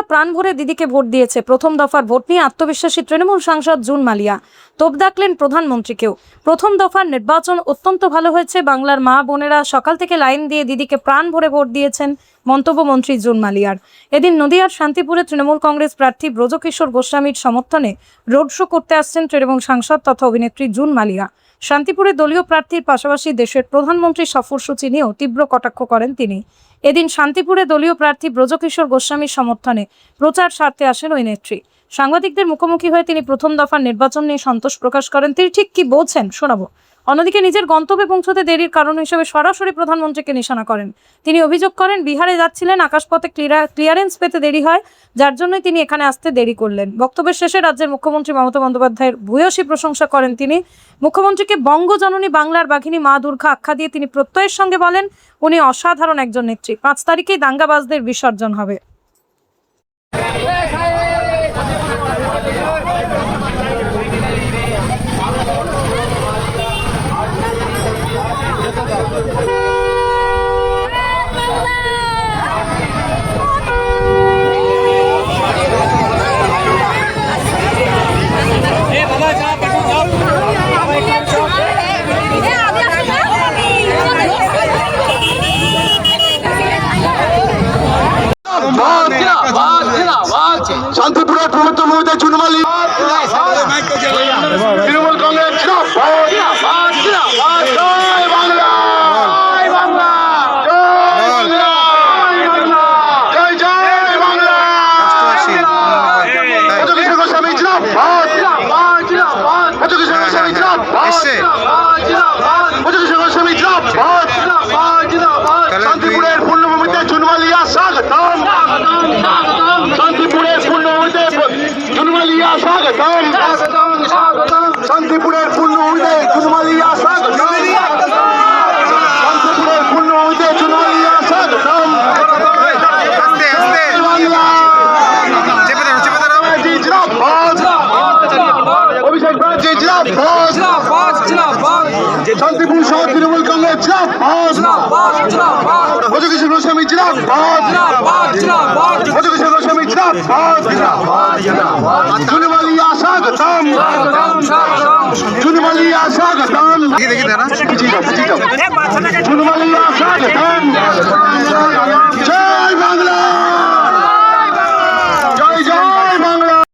প্রাণ ভরে দিদিকে ভোট দিয়েছে। প্রথম দফার ভোট নিয়ে আত্মবিশ্বাসী তৃণমূল সাংসদ জুন মালিয়া। তোপ দাগলেন প্রধানমন্ত্রীকেও। প্রথম দফার নির্বাচন অত্যন্ত ভালো হয়েছে। বাংলার মা বোনেরা সকাল থেকে লাইন দিয়ে দিদিকে প্রাণ ভরে ভোট দিয়েছেন, মন্তব্য মন্ত্রী জুন মালিয়ার। এদিন নদিয়ার শান্তিপুরে তৃণমূল কংগ্রেস প্রার্থী ব্রজকিশোর গোস্বামীর সমর্থনে রোড শো করতে আসছেন তৃণমূল সাংসদ তথা অভিনেত্রী জুন মালিয়া। শান্তিপুরে দলীয় প্রার্থীর পাশাপাশি দেশের প্রধানমন্ত্রী সফরসূচি নিয়েও তীব্র কটাক্ষ করেন তিনি। এদিন শান্তিপুরে দলীয় প্রার্থী ব্রজকিশোর গোস্বামীর সমর্থনে প্রচার সারতে আসেন ওই নেত্রী। সাংবাদিকদের মুখোমুখি হয়ে তিনি প্রথম দফার নির্বাচন নিয়ে সন্তোষ প্রকাশ করেন। তিনি ঠিক কি বলছেন শোনাবো। অন্যদিকে নিজের গন্তব্যে পৌঁছতে দেরির কারণ হিসেবে সরাসরি প্রধানমন্ত্রীকে নিশানা করেন। তিনি অভিযোগ করেন, বিহারে যাচ্ছিলেন, আকাশপথে ক্লিয়ারেন্স পেতে দেরি হয়, যার জন্যই তিনি এখানে আসতে দেরি করলেন। বক্তব্যের শেষে রাজ্যের মুখ্যমন্ত্রী মমতা বন্দ্যোপাধ্যায়ের ভূয়সী প্রশংসা করেন তিনি। মুখ্যমন্ত্রীকে বঙ্গজননী বাংলার বাঘিনী মা দুর্গা আখ্যা দিয়ে তিনি প্রত্যয়ের সঙ্গে বলেন, উনি অসাধারণ একজন নেত্রী। 5 তারিখেই দাঙ্গাবাজদের বিসর্জন হবে। শান্তিপুরের প্রভুত্ব মহিলা জুন মালিয়া, তৃণমূল কংগ্রেস শান্তিপুরের পূর্ণভূমিতে জুন মালিয়া স্বাগতম, শান্তিপুরের পূর্ণভূমিতে জুন মালিয়া স্বাগতম, শান্তিপুরের পূর্ণভূমিতে জুন মালিয়া স্বাগতম, শান্তিপুরের পূর্ণভূমিতে জুন মালিয়া স্বাগতম। অভিষেক ব্যানার্জি শান্তিপুর শহর তৃণমূল কংগ্রেস ব্রজকিশোর গোস্বামী ব্রজকিশোর গোস্বামী জুন মালিয়া স্বাগতম, জুন মালিয়া স্বাগতম, জুন মালিয়া স্বাগতম। জয় বাংলা।